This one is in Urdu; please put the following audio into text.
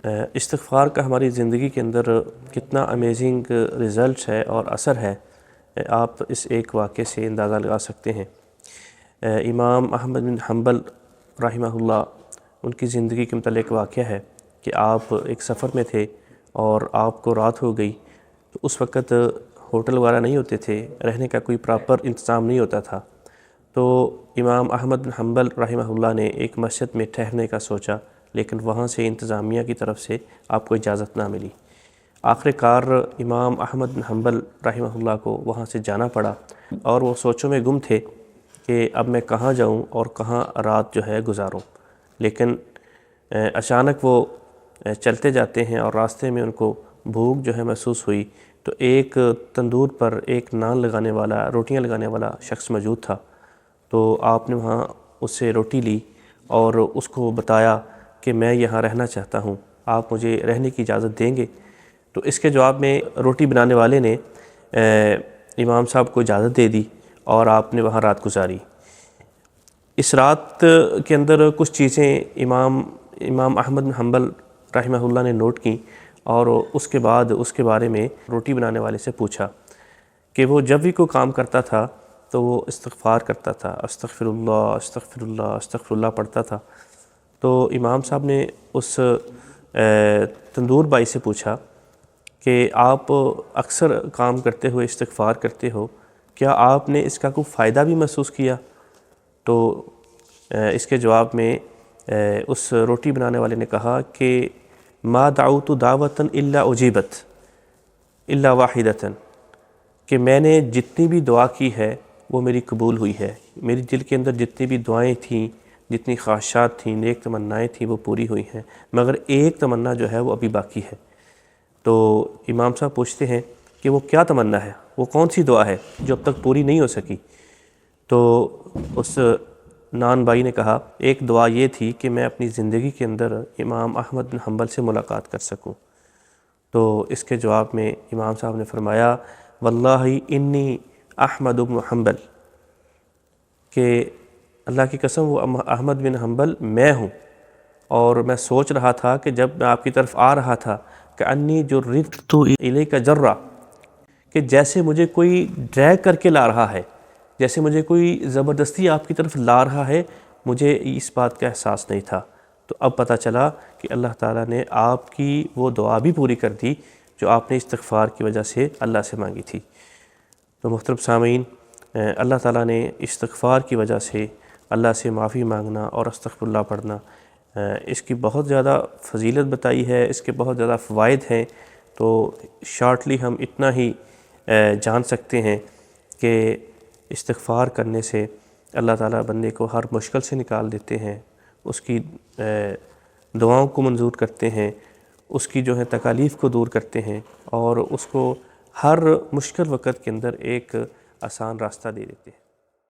استغفار کا ہماری زندگی کے اندر کتنا امیزنگ رزلٹس ہے اور اثر ہے، آپ اس ایک واقعے سے اندازہ لگا سکتے ہیں۔ امام احمد بن حنبل رحمہ اللہ، ان کی زندگی کے متعلق واقعہ ہے کہ آپ ایک سفر میں تھے اور آپ کو رات ہو گئی، تو اس وقت ہوٹل وغیرہ نہیں ہوتے تھے، رہنے کا کوئی پراپر انتظام نہیں ہوتا تھا۔ تو امام احمد بن حنبل رحمہ اللہ نے ایک مسجد میں ٹھہرنے کا سوچا، لیکن وہاں سے انتظامیہ کی طرف سے آپ کو اجازت نہ ملی۔ آخر کار امام احمد بن حنبل رحمہ اللہ کو وہاں سے جانا پڑا، اور وہ سوچوں میں گم تھے کہ اب میں کہاں جاؤں اور کہاں رات جو ہے گزاروں۔ لیکن اچانک وہ چلتے جاتے ہیں اور راستے میں ان کو بھوک جو ہے محسوس ہوئی، تو ایک تندور پر ایک نان لگانے والا، روٹیاں لگانے والا شخص موجود تھا۔ تو آپ نے وہاں اس سے روٹی لی اور اس کو بتایا کہ میں یہاں رہنا چاہتا ہوں، آپ مجھے رہنے کی اجازت دیں گے؟ تو اس کے جواب میں روٹی بنانے والے نے امام صاحب کو اجازت دے دی اور آپ نے وہاں رات گزاری۔ اس رات کے اندر کچھ چیزیں امام احمد بن حنبل رحمہ اللہ نے نوٹ کیں، اور اس کے بعد اس کے بارے میں روٹی بنانے والے سے پوچھا کہ وہ جب بھی کوئی کام کرتا تھا تو وہ استغفار کرتا تھا، استغفر اللہ استغفر اللہ استغفر اللہ پڑھتا تھا۔ تو امام صاحب نے اس تندور بائی سے پوچھا کہ آپ اکثر کام کرتے ہوئے استغفار کرتے ہو، کیا آپ نے اس کا کوئی فائدہ بھی محسوس کیا؟ تو اس کے جواب میں اس روٹی بنانے والے نے کہا کہ ما دعوت دعوتاً الا اجیبت الا واحدتاً، کہ میں نے جتنی بھی دعا کی ہے وہ میری قبول ہوئی ہے، میری دل کے اندر جتنی بھی دعائیں تھیں، جتنی خواہشات تھیں، نیک تمنائیں تھیں، وہ پوری ہوئی ہیں، مگر ایک تمنا جو ہے وہ ابھی باقی ہے۔ تو امام صاحب پوچھتے ہیں کہ وہ کیا تمنا ہے، وہ کون سی دعا ہے جو اب تک پوری نہیں ہو سکی؟ تو اس نان بھائی نے کہا ایک دعا یہ تھی کہ میں اپنی زندگی کے اندر امام احمد بن حنبل سے ملاقات کر سکوں۔ تو اس کے جواب میں امام صاحب نے فرمایا واللہ انی احمد بن حنبل، کہ اللہ کی قسم وہ احمد بن حنبل میں ہوں، اور میں سوچ رہا تھا کہ جب میں آپ کی طرف آ رہا تھا کہ انی جررت الیک جرہ، کہ جیسے مجھے کوئی ڈریگ کر کے لا رہا ہے، جیسے مجھے کوئی زبردستی آپ کی طرف لا رہا ہے، مجھے اس بات کا احساس نہیں تھا۔ تو اب پتہ چلا کہ اللہ تعالیٰ نے آپ کی وہ دعا بھی پوری کر دی جو آپ نے استغفار کی وجہ سے اللہ سے مانگی تھی۔ تو محترم سامعین، اللہ تعالیٰ نے استغفار کی وجہ سے اللہ سے معافی مانگنا اور استغفر اللہ پڑھنا، اس کی بہت زیادہ فضیلت بتائی ہے، اس کے بہت زیادہ فوائد ہیں۔ تو شارٹلی ہم اتنا ہی جان سکتے ہیں کہ استغفار کرنے سے اللہ تعالیٰ بندے کو ہر مشکل سے نکال دیتے ہیں، اس کی دعاؤں کو منظور کرتے ہیں، اس کی جو ہے تکالیف کو دور کرتے ہیں، اور اس کو ہر مشکل وقت کے اندر ایک آسان راستہ دے دیتے ہیں۔